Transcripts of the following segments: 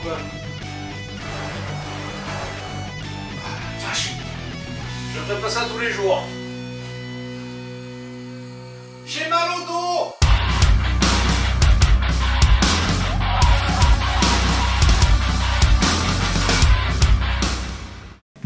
Quoi? Vache. Je ferai pas ça tous les jours. J'ai mal au dos.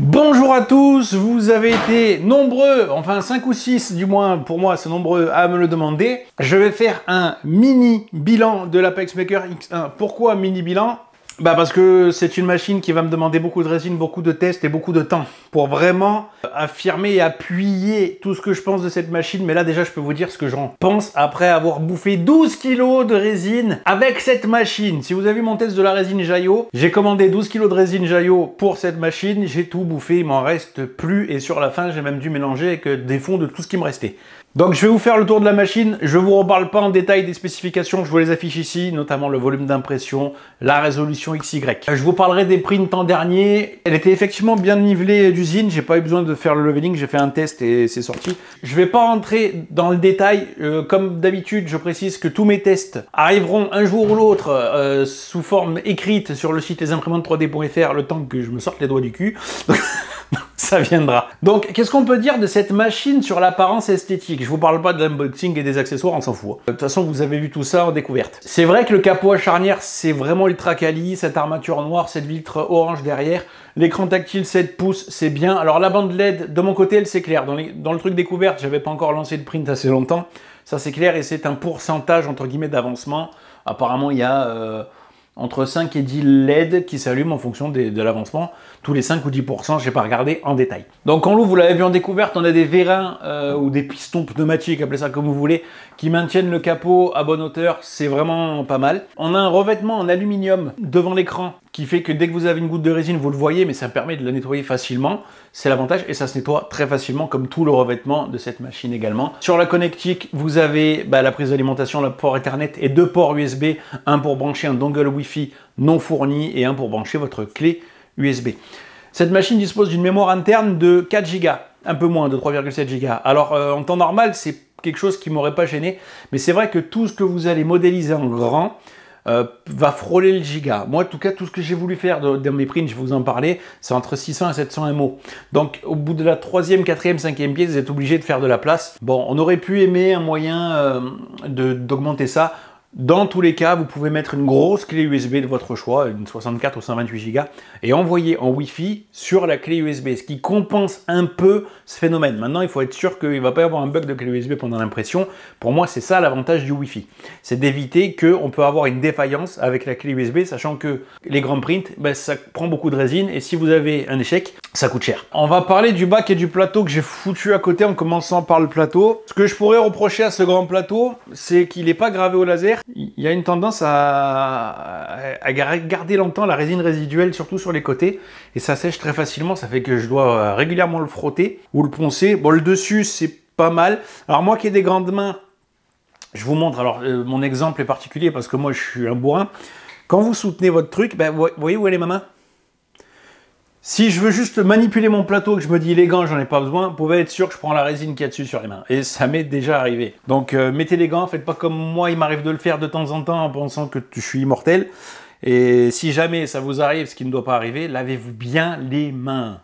Bonjour à tous, vous avez été nombreux, enfin 5 ou 6 du moins, pour moi c'est nombreux à me le demander. Je vais faire un mini bilan de l'Apex Maker X1. Pourquoi mini bilan? Bah parce que c'est une machine qui va me demander beaucoup de résine, beaucoup de tests et beaucoup de temps pour vraiment affirmer et appuyer tout ce que je pense de cette machine. Mais là déjà je peux vous dire ce que j'en pense après avoir bouffé 12 kg de résine avec cette machine. Si vous avez vu mon test de la résine Jaillot, j'ai commandé 12 kg de résine Jaillot pour cette machine, j'ai tout bouffé, il m'en reste plus et sur la fin j'ai même dû mélanger avec des fonds de tout ce qui me restait. Donc je vais vous faire le tour de la machine, je vous reparle pas en détail des spécifications, je vous les affiche ici, notamment le volume d'impression, la résolution XY. Je vous parlerai des prints l'an dernier, elle était effectivement bien nivelée d'usine, j'ai pas eu besoin de faire le leveling, j'ai fait un test et c'est sorti. Je vais pas rentrer dans le détail, comme d'habitude je précise que tous mes tests arriveront un jour ou l'autre sous forme écrite sur le site lesimprimantes3d.fr le temps que je me sorte les doigts du cul. Ça viendra. Donc, qu'est-ce qu'on peut dire de cette machine sur l'apparence esthétique? Je vous parle pas de l'unboxing et des accessoires, on s'en fout. De toute façon, vous avez vu tout ça en découverte. C'est vrai que le capot à charnière, c'est vraiment ultra quali, cette armature noire, cette vitre orange derrière. L'écran tactile 7 pouces, c'est bien. Alors, la bande LED, de mon côté, elle s'éclaire. Dans le truc découverte, j'avais pas encore lancé de print assez longtemps. Ça s'éclaire et c'est un pourcentage, entre guillemets, d'avancement. Apparemment, il y a... entre 5 et 10 LED qui s'allument en fonction de l'avancement. Tous les 5 ou 10%, je n'ai pas regardé en détail. Donc en l'ouvre, vous l'avez vu en découverte, on a des vérins ou des pistons pneumatiques, appelez ça comme vous voulez, qui maintiennent le capot à bonne hauteur. C'est vraiment pas mal. On a un revêtement en aluminium devant l'écran qui fait que dès que vous avez une goutte de résine, vous le voyez, mais ça permet de la nettoyer facilement. C'est l'avantage et ça se nettoie très facilement comme tout le revêtement de cette machine également. Sur la connectique, vous avez la prise d'alimentation, le port Ethernet et 2 ports USB, un pour brancher un dongle Wi-Fi non fourni et un pour brancher votre clé USB. Cette machine dispose d'une mémoire interne de 4 Go, un peu moins de 3,7 Go. Alors en temps normal, c'est quelque chose qui m'aurait pas gêné, mais c'est vrai que tout ce que vous allez modéliser en grand va frôler le giga. Moi, en tout cas, tout ce que j'ai voulu faire dans mes prints, je vais vous en parler, c'est entre 600 et 700 MO. Donc, au bout de la 3e, 4e, 5e pièce, vous êtes obligé de faire de la place. Bon, on aurait pu aimer un moyen d'augmenter ça. Dans tous les cas, vous pouvez mettre une grosse clé USB de votre choix, une 64 ou 128 Go, et envoyer en Wi-Fi sur la clé USB, ce qui compense un peu ce phénomène. Maintenant, il faut être sûr qu'il ne va pas y avoir un bug de clé USB pendant l'impression. Pour moi, c'est ça l'avantage du Wi-Fi. C'est d'éviter qu'on peut avoir une défaillance avec la clé USB, sachant que les grands prints, ça prend beaucoup de résine, et si vous avez un échec, ça coûte cher. On va parler du bac et du plateau que j'ai foutu à côté en commençant par le plateau. Ce que je pourrais reprocher à ce grand plateau, c'est qu'il n'est pas gravé au laser. Il y a une tendance à garder longtemps la résine résiduelle, surtout sur les côtés, et ça sèche très facilement, ça fait que je dois régulièrement le frotter ou le poncer. Bon, le dessus, c'est pas mal. Alors moi qui ai des grandes mains, je vous montre, alors mon exemple est particulier parce que moi je suis un bourrin. Quand vous soutenez votre truc, vous voyez où elle est ma main? Si je veux juste manipuler mon plateau, que je me dis les gants, j'en ai pas besoin, vous pouvez être sûr que je prends la résine qu'il y a dessus sur les mains. Et ça m'est déjà arrivé. Donc mettez les gants, faites pas comme moi, il m'arrive de le faire de temps en temps en pensant que je suis immortel. Et si jamais ça vous arrive, ce qui ne doit pas arriver, lavez-vous bien les mains.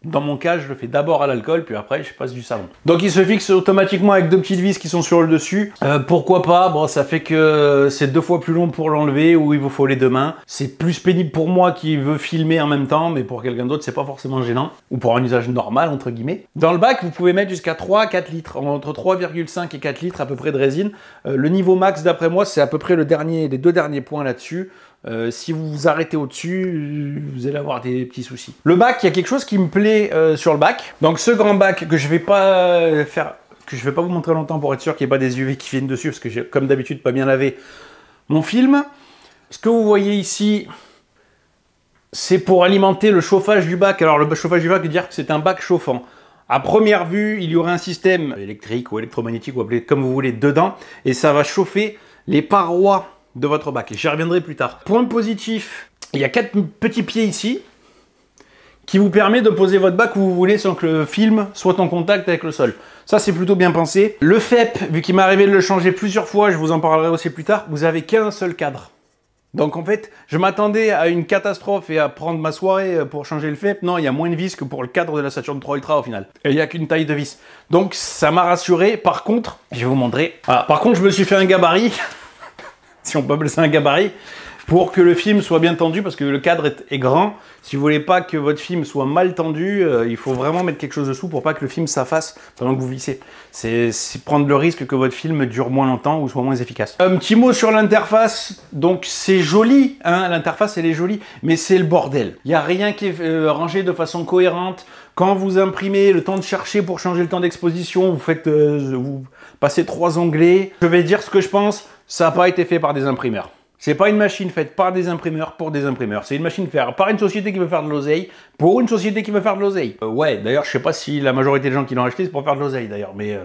Dans mon cas, je le fais d'abord à l'alcool, puis après, je passe du savon. Donc, il se fixe automatiquement avec 2 petites vis qui sont sur le dessus. Pourquoi pas? Bon, ça fait que c'est 2 fois plus long pour l'enlever, ou il vous faut les 2 mains. C'est plus pénible pour moi qui veux filmer en même temps, mais pour quelqu'un d'autre, c'est pas forcément gênant. Ou pour un usage normal, entre guillemets. Dans le bac, vous pouvez mettre jusqu'à 3 à 4 litres. Entre 3,5 et 4 litres à peu près de résine. Le niveau max, d'après moi, c'est à peu près les 2 derniers points là-dessus. Si vous vous arrêtez au-dessus, vous allez avoir des petits soucis. Le bac, il y a quelque chose qui me plaît sur le bac. Donc ce grand bac que je vais pas vous montrer longtemps pour être sûr qu'il n'y ait pas des UV qui viennent dessus, parce que j'ai comme d'habitude pas bien lavé mon film. Ce que vous voyez ici, c'est pour alimenter le chauffage du bac. Alors le chauffage du bac veut dire que c'est un bac chauffant. À première vue, il y aura un système électrique ou électromagnétique, ou appelez comme vous voulez, dedans, et ça va chauffer les parois de votre bac. Et j'y reviendrai plus tard. Point positif, il y a 4 petits pieds ici qui vous permet de poser votre bac où vous voulez sans que le film soit en contact avec le sol. Ça, c'est plutôt bien pensé. Le FEP, vu qu'il m'est arrivé de le changer plusieurs fois, je vous en parlerai aussi plus tard, vous avez qu'un seul cadre. Donc en fait, je m'attendais à une catastrophe et à prendre ma soirée pour changer le FEP. Non, il y a moins de vis que pour le cadre de la Saturn 3 Ultra au final. Et il n'y a qu'une taille de vis. Donc ça m'a rassuré. Par contre, je vais vous montrer. Voilà. Par contre, je me suis fait un gabarit, si on peut appeler ça un gabarit, pour que le film soit bien tendu, parce que le cadre est grand. Si vous voulez pas que votre film soit mal tendu, il faut vraiment mettre quelque chose dessous pour pas que le film s'affaisse pendant que vous vissez. C'est prendre le risque que votre film dure moins longtemps ou soit moins efficace. Un petit mot sur l'interface. Donc c'est joli, hein, l'interface elle est jolie, mais c'est le bordel. Il n'y a rien qui est rangé de façon cohérente. Quand vous imprimez, le temps de chercher pour changer le temps d'exposition, vous passez 3 onglets. Je vais dire ce que je pense, ça n'a pas été fait par des imprimeurs. C'est pas une machine faite par des imprimeurs pour des imprimeurs. C'est une machine faite par une société qui veut faire de l'oseille pour une société qui veut faire de l'oseille. Ouais, d'ailleurs, je sais pas si la majorité des gens qui l'ont acheté, c'est pour faire de l'oseille d'ailleurs. Mais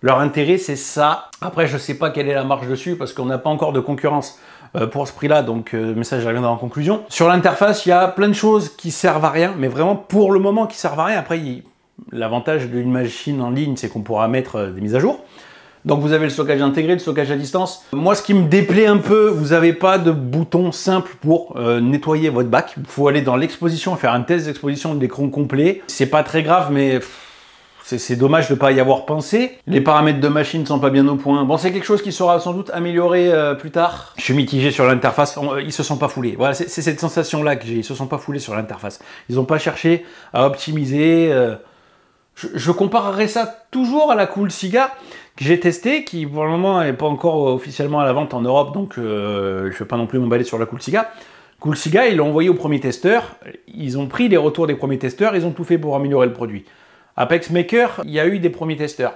leur intérêt, c'est ça. Après, je sais pas quelle est la marge dessus parce qu'on n'a pas encore de concurrence pour ce prix-là. Donc, mais ça, j'y reviendrai en conclusion. Sur l'interface, il y a plein de choses qui servent à rien, mais vraiment pour le moment qui servent à rien. Après, l'avantage d'une machine en ligne, c'est qu'on pourra mettre des mises à jour. Donc vous avez le stockage intégré, le stockage à distance. Moi, ce qui me déplaît un peu, vous n'avez pas de bouton simple pour nettoyer votre bac. Il faut aller dans l'exposition, faire un test d'exposition de l'écran complet. C'est pas très grave, mais c'est dommage de ne pas y avoir pensé. Les paramètres de machine ne sont pas bien au point. Bon, c'est quelque chose qui sera sans doute amélioré plus tard. Je suis mitigé sur l'interface. Ils se sont pas foulés. Voilà, c'est cette sensation-là que j'ai. Ils se sont pas foulés sur l'interface. Ils n'ont pas cherché à optimiser. Je comparerais ça toujours à la Coolciga que j'ai testé, qui pour le moment n'est pas encore officiellement à la vente en Europe, donc je ne vais pas non plus m'emballer sur la Coolciga. Coolciga, ils l'ont envoyé aux premiers testeurs, ils ont pris les retours des premiers testeurs, ils ont tout fait pour améliorer le produit. Apex Maker, il y a eu des premiers testeurs.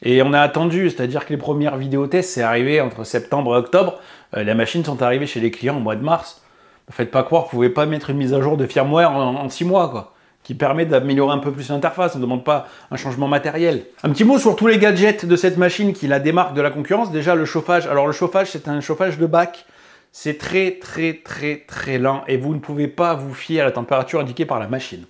Et on a attendu, c'est-à-dire que les premières vidéos tests, c'est arrivé entre septembre et octobre. Les machines sont arrivées chez les clients au mois de mars. Ne faites pas croire que vous ne pouvez pas mettre une mise à jour de firmware en 6 mois, quoi, qui permet d'améliorer un peu plus l'interface. On ne demande pas un changement matériel. Un petit mot sur tous les gadgets de cette machine qui la démarque de la concurrence. Déjà le chauffage. Alors le chauffage, c'est un chauffage de bac. C'est très lent et vous ne pouvez pas vous fier à la température indiquée par la machine.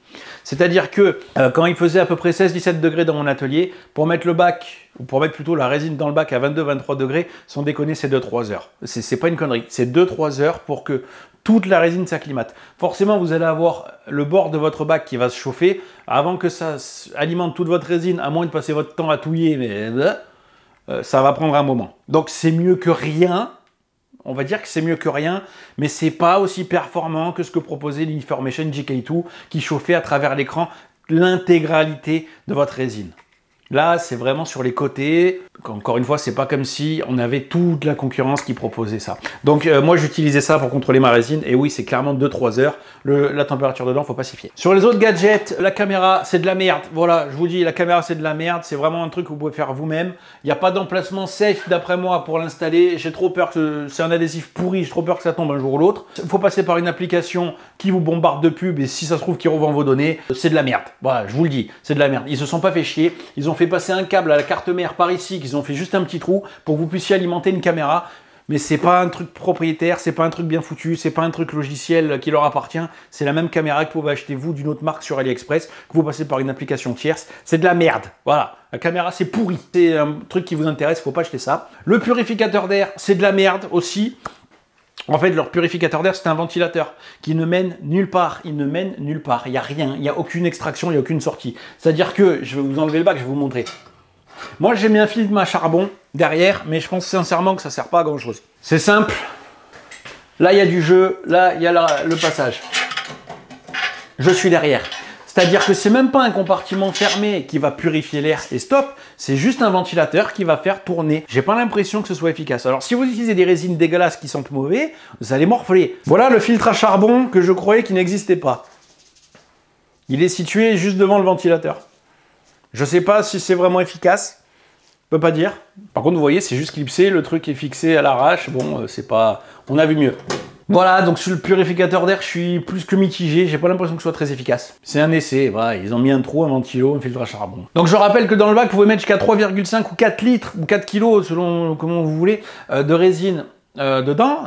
C'est-à-dire que quand il faisait à peu près 16-17 degrés dans mon atelier, pour mettre le bac, ou pour mettre plutôt la résine dans le bac à 22-23 degrés, sans déconner, c'est 2-3 heures. C'est pas une connerie, c'est 2-3 heures pour que toute la résine s'acclimate. Forcément, vous allez avoir le bord de votre bac qui va se chauffer. Avant que ça alimente toute votre résine, à moins de passer votre temps à touiller, mais ça va prendre un moment. Donc c'est mieux que rien. On va dire que c'est mieux que rien, mais c'est pas aussi performant que ce que proposait l'Information GK2 qui chauffait à travers l'écran l'intégralité de votre résine. Là, c'est vraiment sur les côtés. Encore une fois, c'est pas comme si on avait toute la concurrence qui proposait ça. Donc moi, j'utilisais ça pour contrôler ma résine. Et oui, c'est clairement 2-3 heures. La température dedans, faut pas s'y fier. Sur les autres gadgets, la caméra, c'est de la merde. Voilà, je vous dis, la caméra, c'est de la merde. C'est vraiment un truc que vous pouvez faire vous-même. Il n'y a pas d'emplacement safe, d'après moi, pour l'installer. J'ai trop peur que c'est un adhésif pourri. J'ai trop peur que ça tombe un jour ou l'autre. Il faut passer par une application qui vous bombarde de pubs. Et si ça se trouve, qui revend vos données, c'est de la merde. Voilà, je vous le dis, c'est de la merde. Ils se sont pas fait chier. Ils ont fait passer un câble à la carte mère par ici, qu'ils ont fait juste un petit trou pour que vous puissiez alimenter une caméra. Mais c'est pas un truc propriétaire, c'est pas un truc bien foutu, c'est pas un truc logiciel qui leur appartient. C'est la même caméra que vous pouvez acheter vous d'une autre marque sur AliExpress, que vous passez par une application tierce. C'est de la merde. Voilà. La caméra, c'est pourri. C'est un truc qui vous intéresse, faut pas acheter ça. Le purificateur d'air, c'est de la merde aussi. En fait, leur purificateur d'air, c'est un ventilateur qui ne mène nulle part. Il ne mène nulle part. Il n'y a rien. Il n'y a aucune extraction, il n'y a aucune sortie. C'est-à-dire que, je vais vous enlever le bac, je vais vous montrer. Moi, j'ai mis un film à charbon derrière, mais je pense sincèrement que ça ne sert pas à grand-chose. C'est simple. Là, il y a du jeu. Là, il y a le passage. Je suis derrière. C'est-à-dire que c'est même pas un compartiment fermé qui va purifier l'air et stop, c'est juste un ventilateur qui va faire tourner. J'ai pas l'impression que ce soit efficace. Alors si vous utilisez des résines dégueulasses qui sentent mauvais, vous allez morfler. Voilà le filtre à charbon que je croyais qu'il n'existait pas. Il est situé juste devant le ventilateur. Je sais pas si c'est vraiment efficace, je peux pas dire. Par contre vous voyez c'est juste clipsé, le truc est fixé à l'arrache, bon c'est pas... on a vu mieux. Voilà, donc sur le purificateur d'air, je suis plus que mitigé, j'ai pas l'impression que ce soit très efficace. C'est un essai, voilà, ils ont mis un trou, un ventilo, un filtre à charbon. Donc je rappelle que dans le bac, vous pouvez mettre jusqu'à 3,5 ou 4 litres, ou 4 kilos, selon comment vous voulez, de résine dedans.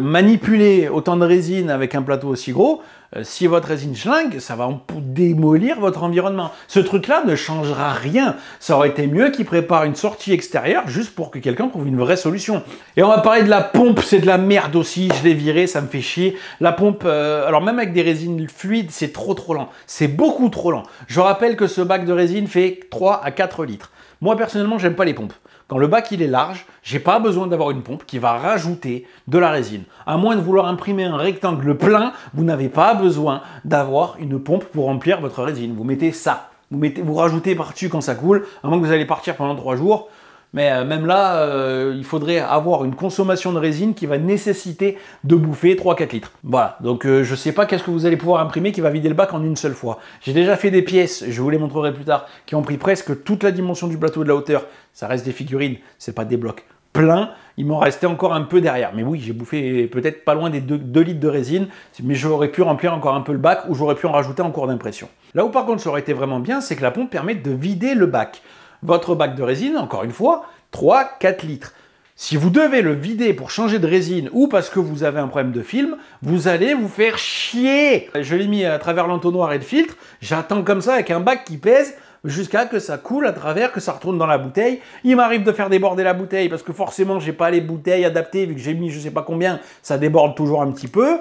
Manipuler autant de résine avec un plateau aussi gros, si votre résine schlingue, ça va démolir votre environnement. Ce truc-là ne changera rien. Ça aurait été mieux qu'ils préparent une sortie extérieure juste pour que quelqu'un trouve une vraie solution. Et on va parler de la pompe, c'est de la merde aussi, je l'ai viré, ça me fait chier. La pompe, alors même avec des résines fluides, c'est trop lent. C'est beaucoup trop lent. Je rappelle que ce bac de résine fait 3 à 4 litres. Moi, personnellement, j'aime pas les pompes. Quand le bac il est large, j'ai pas besoin d'avoir une pompe qui va rajouter de la résine. À moins de vouloir imprimer un rectangle plein, vous n'avez pas besoin d'avoir une pompe pour remplir votre résine. Vous mettez ça. Vous rajoutez par-dessus quand ça coule, à moins que vous allez partir pendant 3 jours. Mais même là, il faudrait avoir une consommation de résine qui va nécessiter de bouffer 3-4 litres. Voilà, donc je ne sais pas qu'est-ce que vous allez pouvoir imprimer qui va vider le bac en une seule fois. J'ai déjà fait des pièces, je vous les montrerai plus tard, qui ont pris presque toute la dimension du plateau de la hauteur. Ça reste des figurines, c'est pas des blocs pleins. Il m'en restait encore un peu derrière. Mais oui, j'ai bouffé peut-être pas loin des 2 litres de résine, mais j'aurais pu remplir encore un peu le bac ou j'aurais pu en rajouter en cours d'impression. Là où par contre ça aurait été vraiment bien, c'est que la pompe permet de vider le bac. Votre bac de résine, encore une fois, 3-4 litres. Si vous devez le vider pour changer de résine ou parce que vous avez un problème de film, vous allez vous faire chier. Je l'ai mis à travers l'entonnoir et le filtre, j'attends comme ça avec un bac qui pèse jusqu'à que ça coule à travers, que ça retourne dans la bouteille. Il m'arrive de faire déborder la bouteille parce que forcément, j'ai pas les bouteilles adaptées vu que j'ai mis je sais pas combien, ça déborde toujours un petit peu.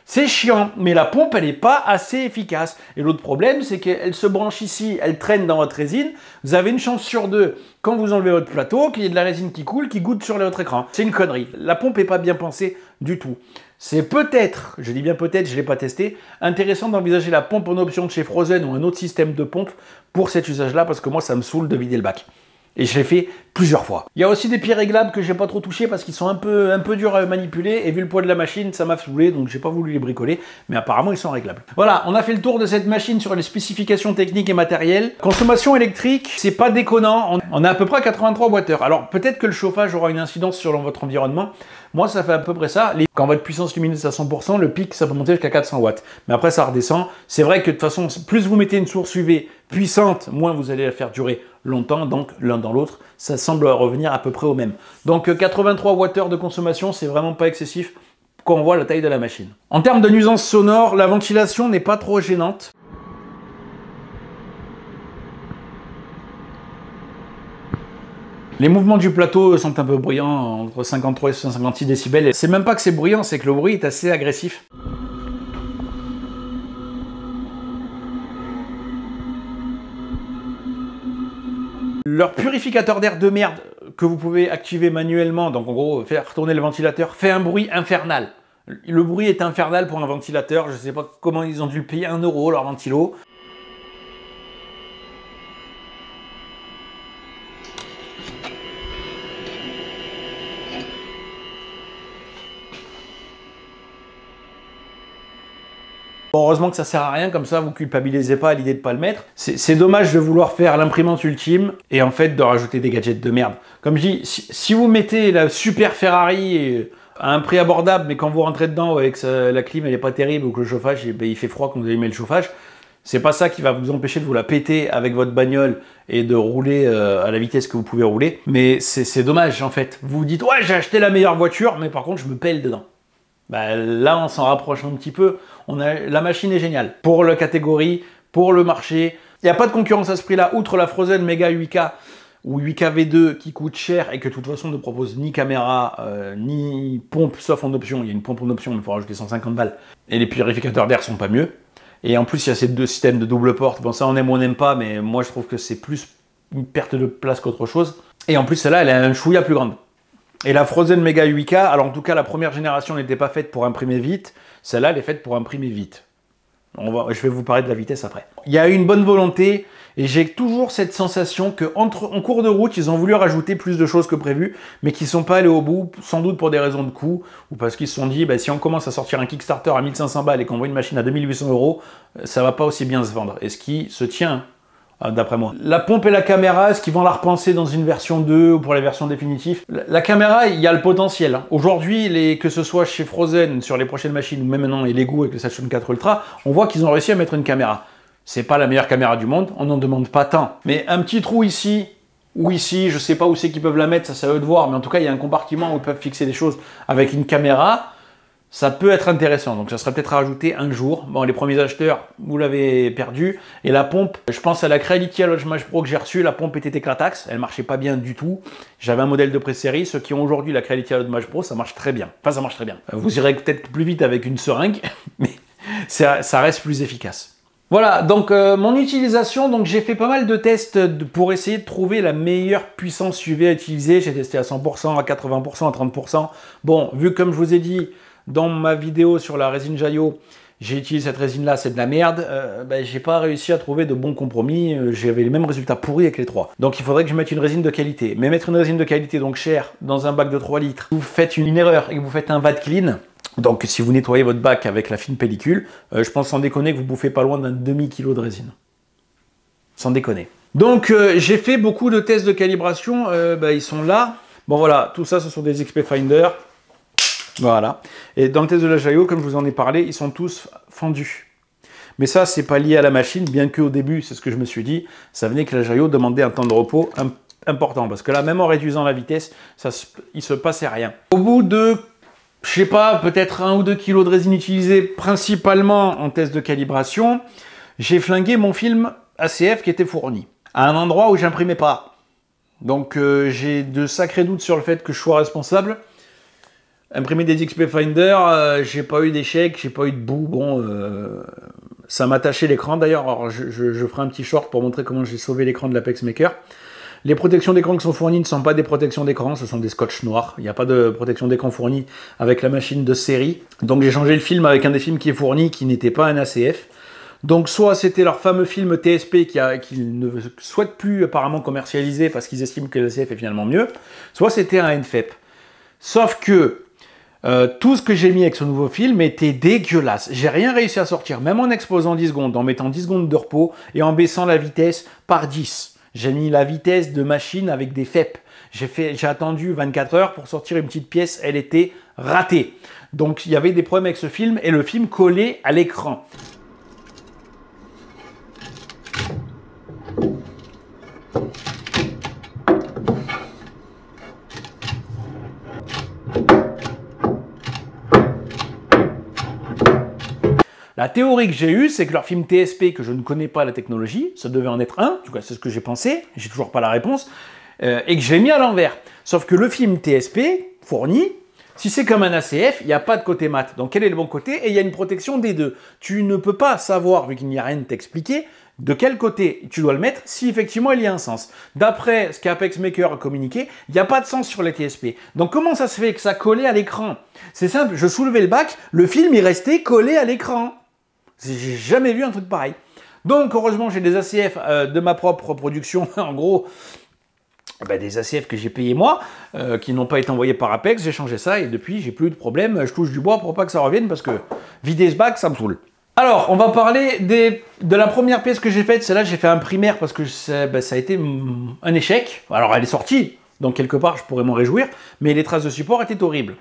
C'est chiant, mais la pompe, elle n'est pas assez efficace. Et l'autre problème, c'est qu'elle se branche ici, elle traîne dans votre résine. Vous avez une chance sur 2, quand vous enlevez votre plateau, qu'il y ait de la résine qui coule, qui goutte sur votre écran. C'est une connerie. La pompe n'est pas bien pensée du tout. C'est peut-être, je dis bien peut-être, je ne l'ai pas testé, intéressant d'envisager la pompe en option de chez Frozen ou un autre système de pompe pour cet usage-là, parce que moi, ça me saoule de vider le bac. Et je l'ai fait plusieurs fois. Il y a aussi des pieds réglables que j'ai pas trop touchés parce qu'ils sont un peu durs à manipuler. Et vu le poids de la machine, ça m'a saoulé, donc j'ai pas voulu les bricoler. Mais apparemment, ils sont réglables. Voilà, on a fait le tour de cette machine sur les spécifications techniques et matérielles. Consommation électrique, c'est pas déconnant. On a à peu près 83 Wh. Alors peut-être que le chauffage aura une incidence sur votre environnement. Moi, ça fait à peu près ça. Quand votre puissance lumineuse est à 100%, le pic, ça peut monter jusqu'à 400 watts. Mais après, ça redescend. C'est vrai que de toute façon, plus vous mettez une source UV puissante, moins vous allez la faire durer longtemps. Donc, l'un dans l'autre, ça semble revenir à peu près au même. Donc, 83 Wh de consommation, c'est vraiment pas excessif quand on voit la taille de la machine. En termes de nuisance sonore, la ventilation n'est pas trop gênante. Les mouvements du plateau sont un peu bruyants, entre 53 et 156 décibels. C'est même pas que c'est bruyant, c'est que le bruit est assez agressif. Leur purificateur d'air de merde que vous pouvez activer manuellement, donc en gros faire tourner le ventilateur, fait un bruit infernal. Le bruit est infernal pour un ventilateur, je sais pas comment ils ont dû le payer 1 € leur ventilo. Heureusement que ça sert à rien, comme ça vous culpabilisez pas à l'idée de pas le mettre. C'est dommage de vouloir faire l'imprimante ultime et en fait de rajouter des gadgets de merde. Comme je dis, si vous mettez la super Ferrari à un prix abordable, mais quand vous rentrez dedans avec la clim elle est pas terrible ou que le chauffage il fait froid quand vous allumez le chauffage, c'est pas ça qui va vous empêcher de vous la péter avec votre bagnole et de rouler à la vitesse que vous pouvez rouler. Mais c'est dommage en fait. Vous vous dites ouais j'ai acheté la meilleure voiture, mais par contre je me pèle dedans. Bah, là, on s'en rapproche un petit peu. La machine est géniale. Pour la catégorie, pour le marché. Il n'y a pas de concurrence à ce prix-là, outre la Frozen Mega 8K ou 8K V2 qui coûte cher et que de toute façon ne propose ni caméra, ni pompe, sauf en option. Il y a une pompe en option, mais il faut rajouter 150 balles. Et les purificateurs d'air sont pas mieux. Et en plus, il y a ces 2 systèmes de double porte. Bon, ça, on aime ou on n'aime pas, mais moi, je trouve que c'est plus une perte de place qu'autre chose. Et en plus, celle-là, elle est un chouïa plus grande. Et la Frozen Mega 8K, alors en tout cas la première génération n'était pas faite pour imprimer vite, celle-là elle est faite pour imprimer vite. Je vais vous parler de la vitesse après. Il y a une bonne volonté et j'ai toujours cette sensation qu'en cours de route ils ont voulu rajouter plus de choses que prévu, mais qu'ils ne sont pas allés au bout, sans doute pour des raisons de coût, ou parce qu'ils se sont dit bah, si on commence à sortir un Kickstarter à 1500 balles et qu'on voit une machine à 2800 €, ça va pas aussi bien se vendre. Et ce qui se tient d'après moi. La pompe et la caméra, est-ce qu'ils vont la repenser dans une version 2 ou pour la version définitive? La caméra, il y a le potentiel. Aujourd'hui, que ce soit chez Frozen, sur les prochaines machines, ou même maintenant les Lego avec le Saturn 4 Ultra, on voit qu'ils ont réussi à mettre une caméra. C'est pas la meilleure caméra du monde, on n'en demande pas tant. Mais un petit trou ici, ou ici, je sais pas où c'est qu'ils peuvent la mettre, ça c'est à eux de voir, mais en tout cas, il y a un compartiment où ils peuvent fixer des choses avec une caméra. ça peut être intéressant. Donc ça serait peut-être à rajouter un jour. Bon, les premiers acheteurs, vous l'avez perdu. Et la pompe, je pense à la Creality Lodge Pro que j'ai reçue. La pompe était éclataxe, elle marchait pas bien du tout. J'avais un modèle de pré-série. Ceux qui ont aujourd'hui la Creality Lodge Pro, ça marche très bien. Enfin, ça marche très bien. Vous irez peut-être plus vite avec une seringue, mais ça reste plus efficace. Voilà, donc mon utilisation, donc j'ai fait pas mal de tests pour essayer de trouver la meilleure puissance UV à utiliser. J'ai testé à 100%, à 80%, à 30%. Bon, vu comme je vous ai dit dans ma vidéo sur la résine Jaillot, j'ai utilisé cette résine-là, c'est de la merde. J'ai pas réussi à trouver de bons compromis. J'avais les mêmes résultats pourris avec les trois. Donc il faudrait que je mette une résine de qualité. Mais mettre une résine de qualité, donc chère, dans un bac de 3 litres, vous faites une erreur et que vous faites un vat clean. Donc si vous nettoyez votre bac avec la fine pellicule, je pense sans déconner que vous bouffez pas loin d'un demi-kilo de résine. Sans déconner. Donc j'ai fait beaucoup de tests de calibration, ils sont là. Bon voilà, tout ça ce sont des XP Finder. Voilà. Et dans le test de la Jaillot, comme je vous en ai parlé, ils sont tous fendus. Mais ça, c'est pas lié à la machine, bien qu'au début, c'est ce que je me suis dit, ça venait que la Jaillot demandait un temps de repos important. Parce que là, même en réduisant la vitesse, il se passait rien. Au bout de, je sais pas, peut-être 1 ou 2 kilos de résine utilisée, principalement en test de calibration, j'ai flingué mon film ACF qui était fourni. À un endroit où j'imprimais pas. Donc j'ai de sacrés doutes sur le fait que je sois responsable. Imprimer des XP Finder, j'ai pas eu d'échec, j'ai pas eu de boue. Bon, ça m'a taché l'écran d'ailleurs. Alors je ferai un petit short pour montrer comment j'ai sauvé l'écran de l'Apex Maker. Les protections d'écran qui sont fournies ne sont pas des protections d'écran, ce sont des scotch noirs. Il n'y a pas de protection d'écran fournie avec la machine de série. Donc j'ai changé le film avec un des films qui est fourni, qui n'était pas un ACF. Donc soit c'était leur fameux film TSP qu'ils ne souhaitent plus apparemment commercialiser parce qu'ils estiment que l'ACF est finalement mieux, soit c'était un NFEP. Sauf que tout ce que j'ai mis avec ce nouveau film était dégueulasse. J'ai rien réussi à sortir, même en exposant 10 secondes, en mettant 10 secondes de repos et en baissant la vitesse par 10. J'ai mis la vitesse de machine avec des FEP. J'ai attendu 24 heures pour sortir une petite pièce, elle était ratée. Donc il y avait des problèmes avec ce film et le film collait à l'écran. La théorie que j'ai eue, c'est que leur film TSP, que je ne connais pas la technologie, ça devait en être un, en tout cas c'est ce que j'ai pensé, j'ai toujours pas la réponse, et que j'ai mis à l'envers. Sauf que le film TSP, fourni, si c'est comme un ACF, il n'y a pas de côté mat. Donc quel est le bon côté? Et il y a une protection des deux. Tu ne peux pas savoir, vu qu'il n'y a rien de t'expliquer, de quel côté tu dois le mettre si effectivement il y a un sens. D'après ce qu'Apex Maker a communiqué, il n'y a pas de sens sur les TSP. Donc comment ça se fait que ça collait à l'écran? C'est simple, je soulevais le bac, le film est resté collé à l'écran. J'ai jamais vu un truc pareil. Donc heureusement j'ai des ACF de ma propre production, en gros des ACF que j'ai payés moi, qui n'ont pas été envoyés par Apex, j'ai changé ça et depuis j'ai plus eu de problème, je touche du bois pour pas que ça revienne parce que vider ce bac ça me saoule. Alors on va parler de la première pièce que j'ai faite, celle-là j'ai fait un primaire parce que ça a été un échec. Alors elle est sortie, donc quelque part je pourrais m'en réjouir, mais les traces de support étaient horribles.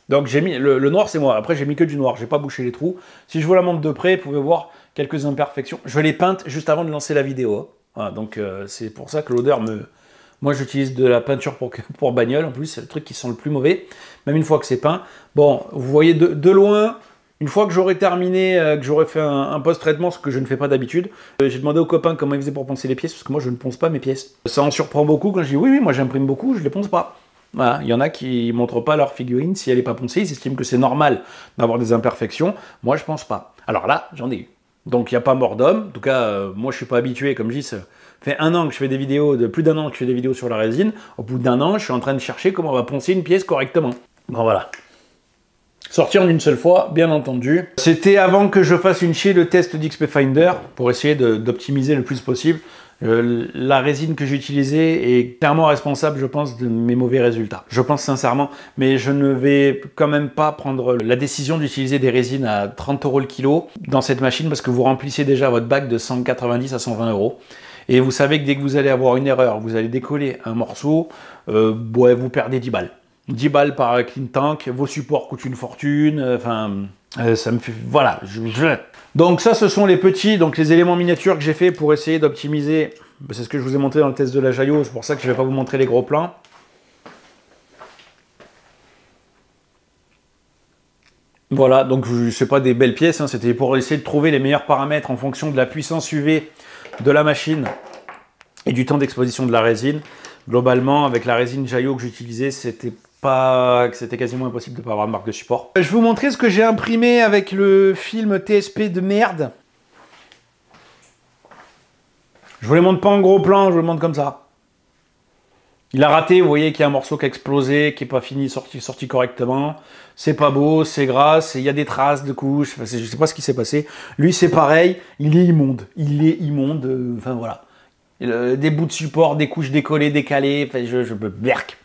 Donc j'ai mis, le noir c'est moi, après j'ai mis que du noir, j'ai pas bouché les trous. Si je vous la montre de près, vous pouvez voir quelques imperfections. Je l'ai peinte juste avant de lancer la vidéo. Voilà, donc c'est pour ça que l'odeur me... Moi j'utilise de la peinture pour bagnole, en plus c'est le truc qui sent le plus mauvais, même une fois que c'est peint. Bon, vous voyez de loin, une fois que j'aurai terminé, que j'aurai fait un post-traitement, ce que je ne fais pas d'habitude, j'ai demandé aux copains comment ils faisaient pour poncer les pièces, parce que moi je ne ponce pas mes pièces. Ça en surprend beaucoup quand je dis oui, moi j'imprime beaucoup, je les ponce pas. Voilà, il y en a qui ne montrent pas leur figurine si elle n'est pas poncée, ils estiment que c'est normal d'avoir des imperfections. Moi, je pense pas. Alors là, j'en ai eu. Donc, il n'y a pas mort d'homme. En tout cas, moi, je suis pas habitué. Comme je dis, ça fait un an que je fais des vidéos, plus d'un an que je fais des vidéos sur la résine. Au bout d'un an, je suis en train de chercher comment on va poncer une pièce correctement. Bon, voilà. Sorti en une seule fois, bien entendu. C'était avant que je fasse une chier de test d'XP Finder pour essayer d'optimiser le plus possible. La résine que j'ai utilisée est clairement responsable, je pense, de mes mauvais résultats. Je pense sincèrement, mais je ne vais quand même pas prendre la décision d'utiliser des résines à 30 € le kilo dans cette machine parce que vous remplissez déjà votre bac de 190 à 120 €. Et vous savez que dès que vous allez avoir une erreur, vous allez décoller un morceau, vous perdez 10 balles. 10 balles par clean tank, vos supports coûtent une fortune, ça me fait... Voilà, Donc ça, ce sont les petits, donc les éléments miniatures que j'ai fait pour essayer d'optimiser. C'est ce que je vous ai montré dans le test de la Jaillot, c'est pour ça que je ne vais pas vous montrer les gros plans. Voilà, donc c'est pas des belles pièces, hein, c'était pour essayer de trouver les meilleurs paramètres en fonction de la puissance UV de la machine et du temps d'exposition de la résine. Globalement, avec la résine Jaillot que j'utilisais, c'était quasiment impossible de ne pas avoir de marque de support. Je vais vous montrer ce que j'ai imprimé avec le film TSP de merde. Je vous les montre pas en gros plan, je vous le montre comme ça. Il a raté, vous voyez qu'il y a un morceau qui a explosé, qui n'est pas fini, sorti correctement. C'est pas beau, c'est grasse, il y a des traces de couches, enfin, je sais pas ce qui s'est passé. Lui c'est pareil, il est immonde, enfin voilà. Des bouts de support, des couches décollées, décalées, enfin je berk.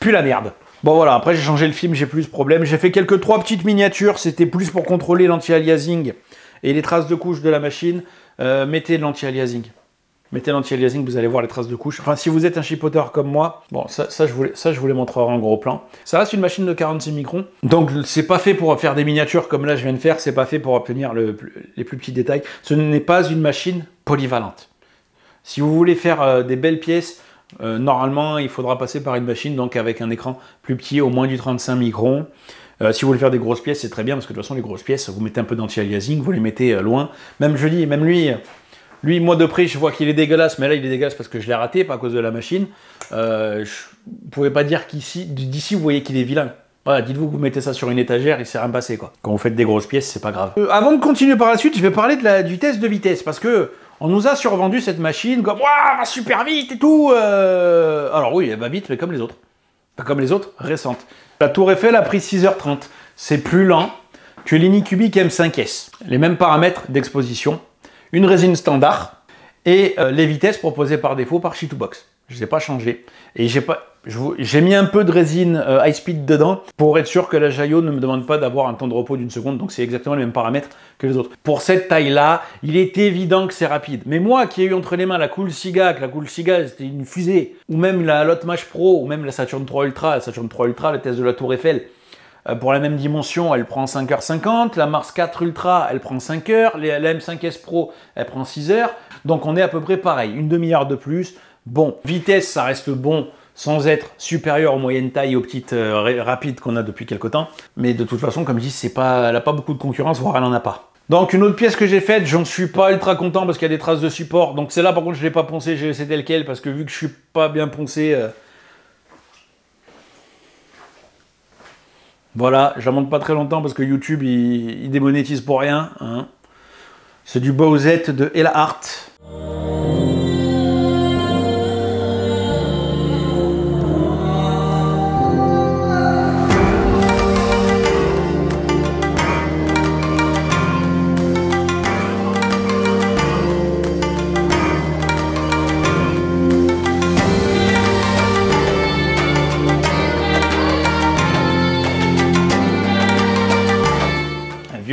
Plus la merde. Bon voilà, après j'ai changé le film, j'ai plus de problème. J'ai fait trois petites miniatures, c'était plus pour contrôler l'anti-aliasing et les traces de couches de la machine. Mettez de l'anti-aliasing. Mettez l'anti-aliasing, vous allez voir les traces de couches. Enfin, si vous êtes un chipoteur comme moi, bon, ça je vous les montrerai en gros plan. Ça reste une machine de 46 microns. Donc, c'est pas fait pour faire des miniatures comme là je viens de faire. C'est pas fait pour obtenir les plus petits détails. Ce n'est pas une machine polyvalente. Si vous voulez faire des belles pièces, normalement, il faudra passer par une machine donc avec un écran plus petit, au moins du 35 microns. Si vous voulez faire des grosses pièces, c'est très bien parce que de toute façon, les grosses pièces, vous mettez un peu d'anti-aliasing, vous les mettez loin. Même je dis, même lui, moi de près, je vois qu'il est dégueulasse, mais là, il est dégueulasse parce que je l'ai raté, pas à cause de la machine. Vous ne pouvez pas dire d'ici, vous voyez qu'il est vilain. Voilà, dites-vous que vous mettez ça sur une étagère, il s'est rien passé, quoi. Quand vous faites des grosses pièces, c'est pas grave. Avant de continuer par la suite, je vais parler du test de vitesse, parce que on nous a survendu cette machine comme « Waouh, va super vite et tout !» Alors oui, elle va vite, mais comme les autres. Pas comme les autres récentes. La Tour Eiffel a pris 6h30. C'est plus lent que l'Inicubic M5S. Les mêmes paramètres d'exposition. Une résine standard et les vitesses proposées par défaut par Shitoobox. Je ne les ai pas changées. Et j'ai mis un peu de résine high speed dedans pour être sûr que la Jaillot ne me demande pas d'avoir un temps de repos d'une seconde. Donc c'est exactement les mêmes paramètres que les autres. Pour cette taille-là, il est évident que c'est rapide. Mais moi qui ai eu entre les mains la Coolsega, que la Coolsega c'était une fusée, ou même la Lotmash Pro, ou même la Saturn 3 Ultra, le test de la Tour Eiffel, pour la même dimension, elle prend 5h50. La Mars 4 Ultra, elle prend 5 heures. La M5S Pro, elle prend 6 heures. Donc on est à peu près pareil. Une demi-heure de plus. Bon, vitesse, ça reste bon sans être supérieur aux moyennes tailles et aux petites rapides qu'on a depuis quelques temps. Mais de toute façon, comme je dis, elle n'a pas beaucoup de concurrence, voire elle n'en a pas. Donc une autre pièce que j'ai faite, j'en suis pas ultra content parce qu'il y a des traces de support. Donc celle-là, par contre, je ne l'ai pas poncée, j'ai laissé tel quel parce que vu que je suis pas bien poncé... Voilà, je la montre pas très longtemps parce que YouTube, il démonétise pour rien. Hein. C'est du Bowsette de Ella Hart.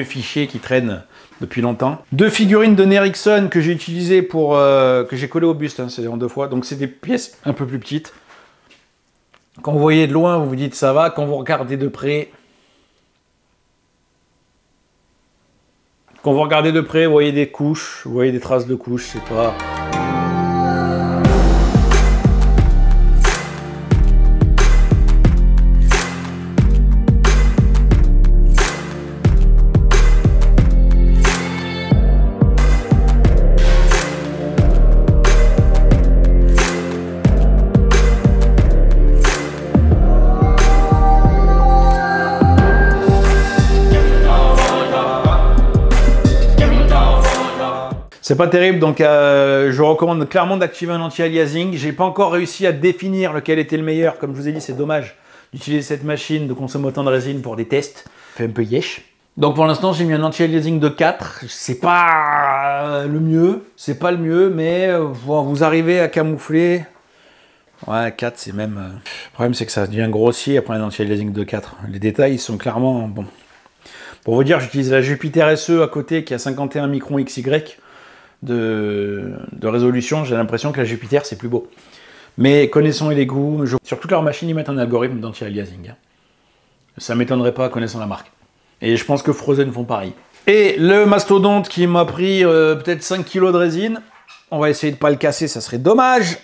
Fichier qui traîne depuis longtemps. Deux figurines de Nerickson que j'ai utilisées pour que j'ai collé au buste, hein, c'est en 2 fois. Donc c'est des pièces un peu plus petites. Quand vous voyez de loin, vous vous dites ça va. Quand vous regardez de près, vous voyez des couches, vous voyez des traces de couches. C'est pas. C'est pas terrible, donc je recommande clairement d'activer un anti-aliasing. J'ai pas encore réussi à définir lequel était le meilleur. Comme je vous ai dit, c'est dommage d'utiliser cette machine, de consommer autant de résine pour des tests. Fait un peu yesh. Donc pour l'instant, j'ai mis un anti-aliasing de 4. C'est pas le mieux, mais vous arrivez à camoufler. Ouais, 4, c'est même... Le problème, c'est que ça devient grossier après un anti-aliasing de 4. Les détails sont clairement... Bon. Pour vous dire, j'utilise la Jupiter SE à côté qui a 51 microns XY. De résolution, j'ai l'impression que la Jupiter c'est plus beau. Mais connaissant les goûts, sur toutes leurs machines ils mettent un algorithme d'anti-aliasing. Ça m'étonnerait pas connaissant la marque. Et je pense que Frozen font pareil. Et le mastodonte qui m'a pris peut-être 5 kg de résine, on va essayer de pas le casser, ça serait dommage.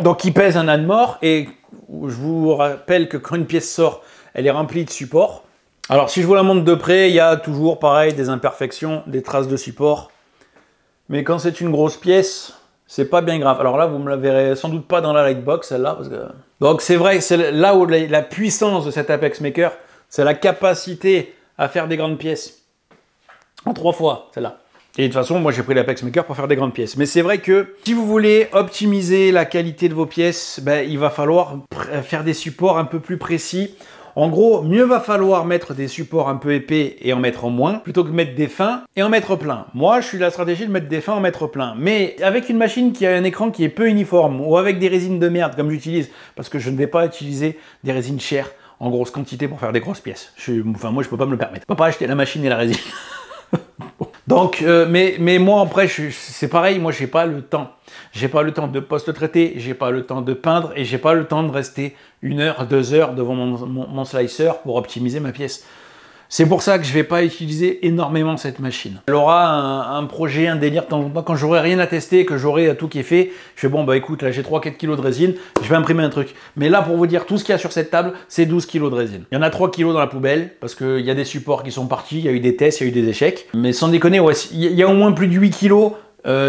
Donc il pèse un âne mort, et je vous rappelle que quand une pièce sort, elle est remplie de support. Alors si je vous la montre de près, il y a toujours pareil des imperfections, des traces de support. Mais quand c'est une grosse pièce, c'est pas bien grave. Alors là, vous me la verrez sans doute pas dans la Lightbox, celle-là. Donc c'est vrai, c'est là où la puissance de cet Apex Maker, c'est la capacité à faire des grandes pièces. En 3 fois, celle-là. Et de toute façon, moi j'ai pris l'Apex Maker pour faire des grandes pièces. Mais c'est vrai que si vous voulez optimiser la qualité de vos pièces, ben, il va falloir faire des supports un peu plus précis. En gros, mieux va falloir mettre des supports un peu épais et en mettre en moins, plutôt que de mettre des fins et en mettre plein. Moi, je suis la stratégie de mettre des fins et en mettre plein. Mais avec une machine qui a un écran qui est peu uniforme, ou avec des résines de merde comme j'utilise, parce que je ne vais pas utiliser des résines chères en grosse quantité pour faire des grosses pièces. Enfin, moi, je peux pas me le permettre. Je peux pas acheter la machine et la résine. Donc, mais moi après, c'est pareil, moi j'ai pas le temps. J'ai pas le temps de post-traiter, j'ai pas le temps de peindre et j'ai pas le temps de rester 1 heure, 2 heures devant mon slicer pour optimiser ma pièce. C'est pour ça que je vais pas utiliser énormément cette machine. Elle aura un projet, un délire, de temps en temps, quand j'aurai rien à tester, que j'aurai tout qui est fait, je fais bon bah écoute, là j'ai 3-4 kg de résine, je vais imprimer un truc. Mais là pour vous dire, tout ce qu'il y a sur cette table, c'est 12 kg de résine. Il y en a 3 kg dans la poubelle, parce qu'il y a des supports qui sont partis, il y a eu des tests, il y a eu des échecs. Mais sans déconner, ouais, il y a au moins plus de 8 kg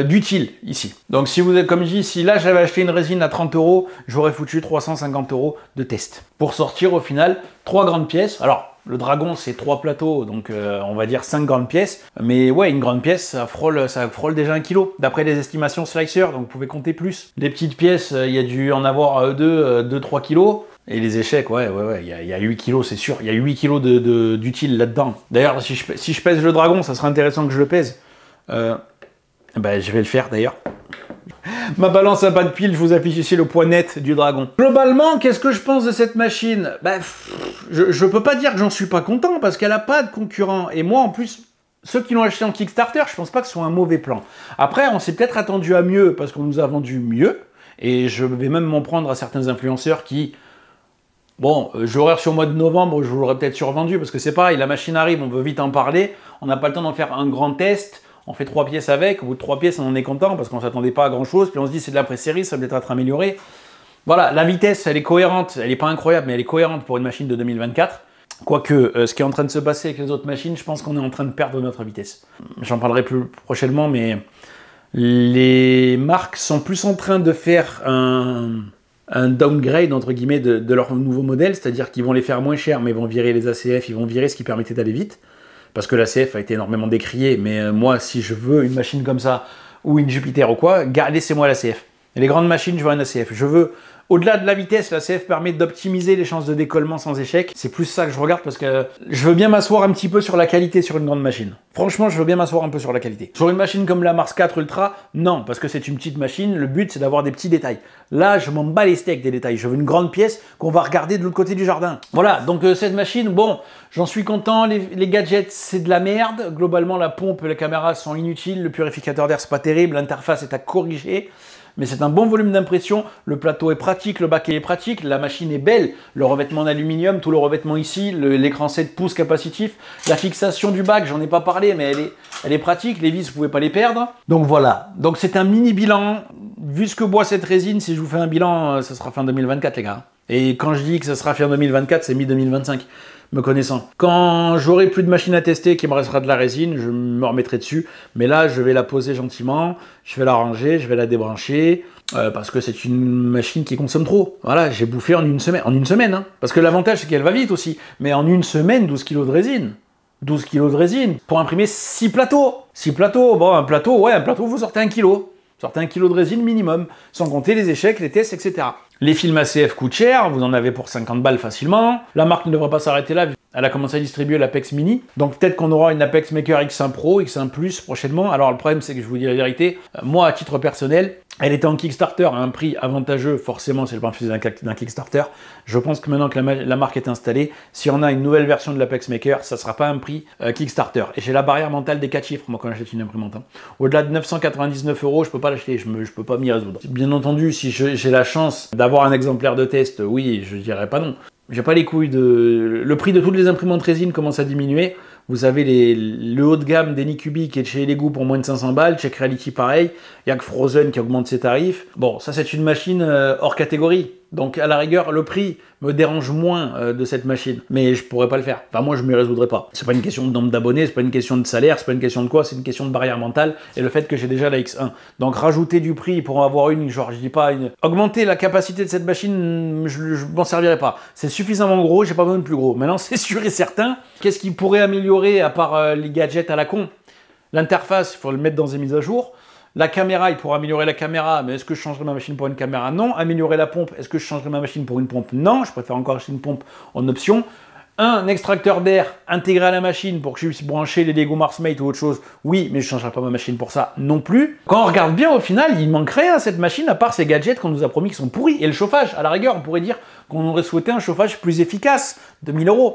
d'utile ici. Donc si vous êtes comme je dis, si là j'avais acheté une résine à 30 €, j'aurais foutu 350 € de test. Pour sortir au final 3 grandes pièces. Alors, le Dragon, c'est 3 plateaux, donc on va dire 5 grandes pièces. Mais ouais, une grande pièce, ça frôle déjà 1 kg, d'après les estimations Slicer, donc vous pouvez compter plus. Les petites pièces, il y a dû en avoir 2-3 kg. Et les échecs, ouais, il y a 8 kg, c'est sûr. Il y a 8 kg d'utile là-dedans. D'ailleurs, si je pèse le Dragon, ça serait intéressant que je le pèse. Ben, je vais le faire d'ailleurs. Ma balance à pas de pile, je vous affiche ici le poids net du Dragon. Globalement, qu'est-ce que je pense de cette machine? Ben, je peux pas dire que j'en suis pas content parce qu'elle a pas de concurrent. Et moi, en plus, ceux qui l'ont acheté en Kickstarter, je pense pas que ce soit un mauvais plan. Après, on s'est peut-être attendu à mieux parce qu'on nous a vendu mieux. Et je vais même m'en prendre à certains influenceurs qui... Bon, j'aurais reçu au mois de novembre, je vous l'aurais peut-être survendu parce que c'est pareil, la machine arrive, on veut vite en parler. On n'a pas le temps d'en faire un grand test. On fait 3 pièces avec, au bout de 3 pièces, on en est content parce qu'on ne s'attendait pas à grand chose. Puis on se dit c'est de la pré-série, ça va peut-être être amélioré. Voilà, la vitesse, elle est cohérente. Elle n'est pas incroyable, mais elle est cohérente pour une machine de 2024. Quoique, ce qui est en train de se passer avec les autres machines, je pense qu'on est en train de perdre notre vitesse. J'en parlerai plus prochainement, mais les marques sont plus en train de faire un downgrade, entre guillemets, de leur nouveau modèle. C'est-à-dire qu'ils vont les faire moins chers, mais ils vont virer les ACF, ils vont virer ce qui permettait d'aller vite. Parce que l'ACF a été énormément décrié, mais moi, si je veux une machine comme ça, ou une Jupiter ou quoi, laissez-moi l'ACF. Et les grandes machines, je veux un ACF. Je veux, au-delà de la vitesse, l'ACF permet d'optimiser les chances de décollement sans échec. C'est plus ça que je regarde parce que je veux bien m'asseoir un petit peu sur la qualité sur une grande machine. Franchement, je veux bien m'asseoir un peu sur la qualité. Sur une machine comme la Mars 4 Ultra, non, parce que c'est une petite machine, le but c'est d'avoir des petits détails. Là, je m'en bats les steaks des détails. Je veux une grande pièce qu'on va regarder de l'autre côté du jardin. Voilà, donc cette machine, bon, j'en suis content. Les gadgets, c'est de la merde. Globalement, la pompe et la caméra sont inutiles. Le purificateur d'air, c'est pas terrible. L'interface est à corriger. Mais c'est un bon volume d'impression, le plateau est pratique, le baquet est pratique, la machine est belle, le revêtement en aluminium, tout le revêtement ici, l'écran 7 pouces capacitif, la fixation du bac, j'en ai pas parlé, mais elle est pratique, les vis, vous pouvez pas les perdre. Donc voilà, donc c'est un mini bilan, vu ce que boit cette résine, si je vous fais un bilan, ça sera fin 2024 les gars. Et quand je dis que ça sera fin 2024, c'est mi-2025. Me connaissant. Quand j'aurai plus de machine à tester, qu'il me restera de la résine, je me remettrai dessus. Mais là, je vais la poser gentiment, je vais la ranger, je vais la débrancher, parce que c'est une machine qui consomme trop. Voilà, j'ai bouffé en une semaine. En une semaine, hein. Parce que l'avantage, c'est qu'elle va vite aussi. Mais en une semaine, 12 kg de résine. 12 kg de résine pour imprimer 6 plateaux. 6 plateaux, bon, un plateau, vous sortez 1 kg. Sortez 1 kg de résine minimum, sans compter les échecs, les tests, etc. Les films ACF coûtent cher, vous en avez pour 50 balles facilement. La marque ne devrait pas s'arrêter là, elle a commencé à distribuer l'Apex Mini. Donc peut-être qu'on aura une Apex Maker X1 Pro, X1 Plus prochainement. Alors le problème, c'est que je vous dis la vérité, moi à titre personnel, elle était en Kickstarter à un prix avantageux, forcément c'est le bénéfice d'un Kickstarter. Je pense que maintenant que la marque est installée, si on a une nouvelle version de l'Apex Maker, ça ne sera pas un prix Kickstarter. Et j'ai la barrière mentale des 4 chiffres, moi quand j'achète une imprimante. Hein. Au-delà de 999 €, je ne peux pas l'acheter, je ne peux pas m'y résoudre. Bien entendu, si j'ai la chance d'avoir un exemplaire de test, oui, je dirais pas non. J'ai pas les couilles de... Le prix de toutes les imprimantes résine commence à diminuer. Vous avez le haut de gamme d'Anycubic qui est de chez Lego pour moins de 500 balles. Check Reality pareil. Il n'y a que Frozen qui augmente ses tarifs. Bon, ça c'est une machine hors catégorie. Donc à la rigueur, le prix me dérange moins de cette machine. Mais je pourrais pas le faire. Enfin moi je m'y résoudrais pas. C'est pas une question de nombre d'abonnés, c'est pas une question de salaire, c'est pas une question de quoi, c'est une question de barrière mentale et le fait que j'ai déjà la X1. Donc rajouter du prix pour en avoir une, genre je dis pas une... Augmenter la capacité de cette machine, je m'en servirai pas. C'est suffisamment gros, j'ai pas besoin de plus gros. Maintenant c'est sûr et certain, qu'est-ce qui pourrait améliorer à part les gadgets à la con? L'interface, il faut le mettre dans des mises à jour. La caméra, il pourra améliorer la caméra, mais est-ce que je changerai ma machine pour une caméra? Non. Améliorer la pompe, est-ce que je changerai ma machine pour une pompe? Non. Je préfère encore acheter une pompe en option. Un extracteur d'air intégré à la machine pour que je puisse brancher les Lego Marsmate ou autre chose. Oui, mais je ne changerai pas ma machine pour ça non plus. Quand on regarde bien, au final, il manque rien à cette machine à part ces gadgets qu'on nous a promis qui sont pourris. Et le chauffage, à la rigueur, on pourrait dire qu'on aurait souhaité un chauffage plus efficace, de 1000 €.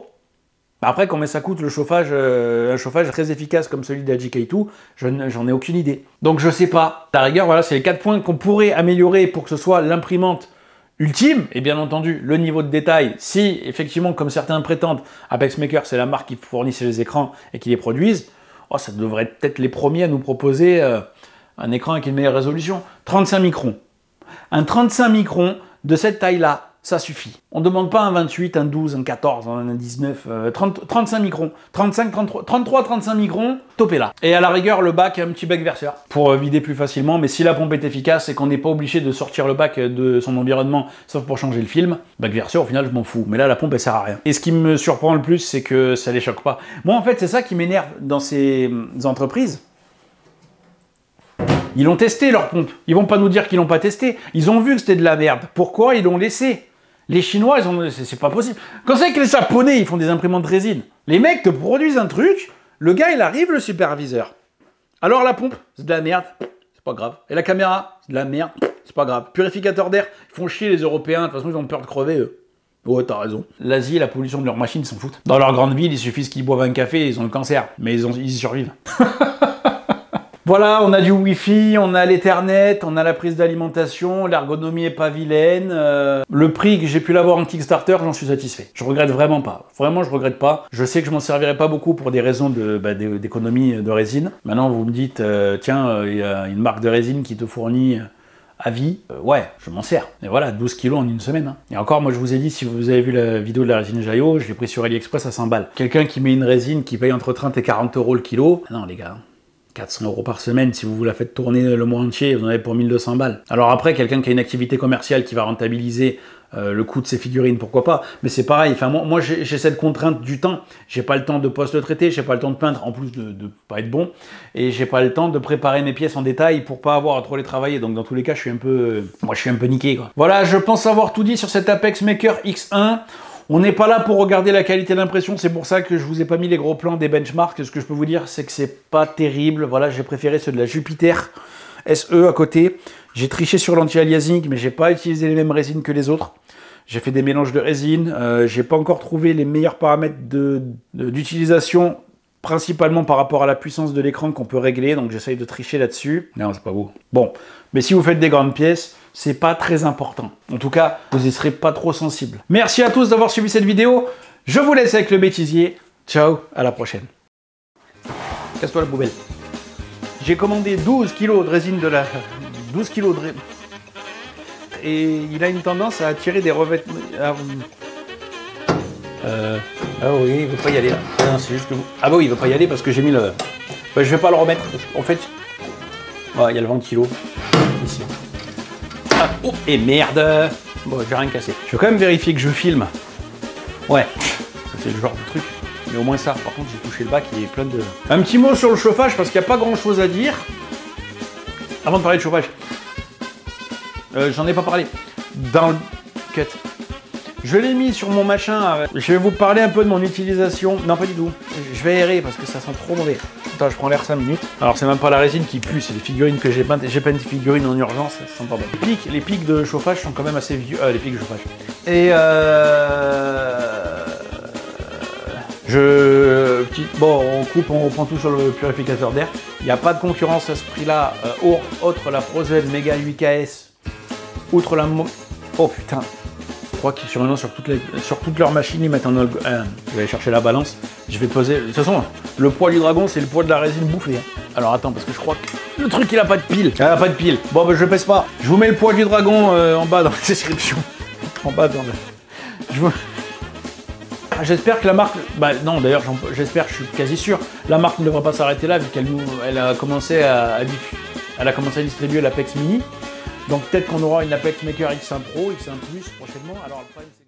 Après, combien ça coûte le chauffage, un chauffage très efficace comme celui de la GK2, j'en ai aucune idée. Donc je sais pas. À la rigueur, voilà, c'est les 4 points qu'on pourrait améliorer pour que ce soit l'imprimante ultime. Et bien entendu, le niveau de détail. Si, effectivement, comme certains prétendent, Apex Maker, c'est la marque qui fournissait les écrans et qui les produisent, oh, ça devrait être peut-être les premiers à nous proposer un écran avec une meilleure résolution. 35 microns. Un 35 microns de cette taille-là, ça suffit. On ne demande pas un 28, un 12, un 14, un 19, 35 microns. 35, 33, 33, 35 microns, topé là. Et à la rigueur, le bac, un petit bac verseur pour vider plus facilement. Mais si la pompe est efficace et qu'on n'est pas obligé de sortir le bac de son environnement, sauf pour changer le film, bac verseur, au final, je m'en fous. Mais là, la pompe, elle sert à rien. Et ce qui me surprend le plus, c'est que ça les choque pas. Moi, en fait, c'est ça qui m'énerve dans ces entreprises. Ils l'ont testé, leur pompe. Ils vont pas nous dire qu'ils l'ont pas testé. Ils ont vu que c'était de la merde. Pourquoi ils l'ont laissé? Les Chinois, c'est pas possible. Quand c'est que les Japonais, ils font des imprimantes de résine. Les mecs te produisent un truc, le gars, il arrive, le superviseur. Alors la pompe, c'est de la merde, c'est pas grave. Et la caméra, c'est de la merde, c'est pas grave. Purificateur d'air, ils font chier les Européens, de toute façon, ils ont peur de crever, eux. Ouais, t'as raison. L'Asie, la pollution de leurs machines, ils s'en foutent. Dans leur grande ville, il suffit qu'ils boivent un café, ils ont le cancer. Mais ils y survivent. Voilà, on a du Wi-Fi, on a l'Ethernet, on a la prise d'alimentation, l'ergonomie est pas vilaine. Le prix que j'ai pu l'avoir en Kickstarter, j'en suis satisfait. Je regrette vraiment pas. Vraiment, je regrette pas. Je sais que je m'en servirai pas beaucoup pour des raisons d'économie de résine. Maintenant, vous me dites, tiens, il y a une marque de résine qui te fournit à vie. Ouais, je m'en sers. Et voilà, 12 kilos en une semaine. Hein. Et encore, moi je vous ai dit, si vous avez vu la vidéo de la résine Jayo, je l'ai pris sur AliExpress à 100 balles. Quelqu'un qui met une résine qui paye entre 30 et 40 € le kilo, non les gars. 400 € par semaine, si vous la faites tourner le mois entier, vous en avez pour 1200 balles. Alors après, quelqu'un qui a une activité commerciale qui va rentabiliser le coût de ses figurines, pourquoi pas. Mais c'est pareil, enfin, moi j'ai cette contrainte du temps. J'ai pas le temps de post-traiter, j'ai pas le temps de peindre, en plus de pas être bon. Et j'ai pas le temps de préparer mes pièces en détail pour pas avoir à trop les travailler. Donc dans tous les cas, je suis un peu niqué, quoi. Voilà, je pense avoir tout dit sur cet Apex Maker X1. On n'est pas là pour regarder la qualité d'impression, c'est pour ça que je vous ai pas mis les gros plans des benchmarks. Ce que je peux vous dire, c'est que c'est pas terrible. Voilà, j'ai préféré ceux de la Jupiter SE à côté. J'ai triché sur l'anti-aliasing, mais j'ai pas utilisé les mêmes résines que les autres. J'ai fait des mélanges de résines. J'ai pas encore trouvé les meilleurs paramètres d'utilisation, principalement par rapport à la puissance de l'écran qu'on peut régler. Donc j'essaye de tricher là-dessus. Non, c'est pas beau. Bon, mais si vous faites des grandes pièces, c'est pas très important. En tout cas, vous y serez pas trop sensible. Merci à tous d'avoir suivi cette vidéo. Je vous laisse avec le bêtisier. Ciao, à la prochaine. Casse-toi la poubelle. J'ai commandé 12 kg de résine de la... 12 kg de résine. Et il a une tendance à attirer des revêtements... Ah oui, il veut pas y aller là. Non, c'est juste que vous... Ah bah oui, il veut pas y aller parce que j'ai mis le... Bah, je vais pas le remettre. En fait... il y a le ventilo. Ici. Ah, oh, et merde! Bon, j'ai rien cassé. Je vais quand même vérifier que je filme. Ouais, c'est le genre de truc. Mais au moins ça, par contre, j'ai touché le bac, il est plein de... Un petit mot sur le chauffage, parce qu'il n'y a pas grand-chose à dire. Avant de parler de chauffage. J'en ai pas parlé. Dans le cut. Je l'ai mis sur mon machin. Je vais vous parler un peu de mon utilisation. Non, pas du tout. Je vais aérer parce que ça sent trop mauvais. Attends, je prends l'air 5 minutes. Alors, c'est même pas la résine qui pue, c'est les figurines que j'ai peintes. J'ai peint des figurines en urgence, ça sent pas bon. Les pics de chauffage sont quand même assez vieux. Les pics de chauffage. Et bon, on coupe, on reprend tout sur le purificateur d'air. Il n'y a pas de concurrence à ce prix-là, autre la Frozen Mega 8KS. Outre la... Oh putain. crois que sur toutes leurs machines, ils mettent un je vais aller chercher la balance. Je vais peser. De toute façon, le poids du dragon, c'est le poids de la résine bouffée. Hein. Alors attends, parce que je crois que le truc, il a pas de pile. Il a pas de pile. Bon, bah, je le pèse pas. Je vous mets le poids du dragon en bas dans la description. En bas dans le... J'espère que la marque... Bah non, d'ailleurs, j'espère, je suis quasi sûr. La marque ne devrait pas s'arrêter là, vu qu'elle a commencé à distribuer l'Apex Mini. Donc peut-être qu'on aura une Apex Maker X1 Pro, X1 Plus prochainement. Alors le problème, c'est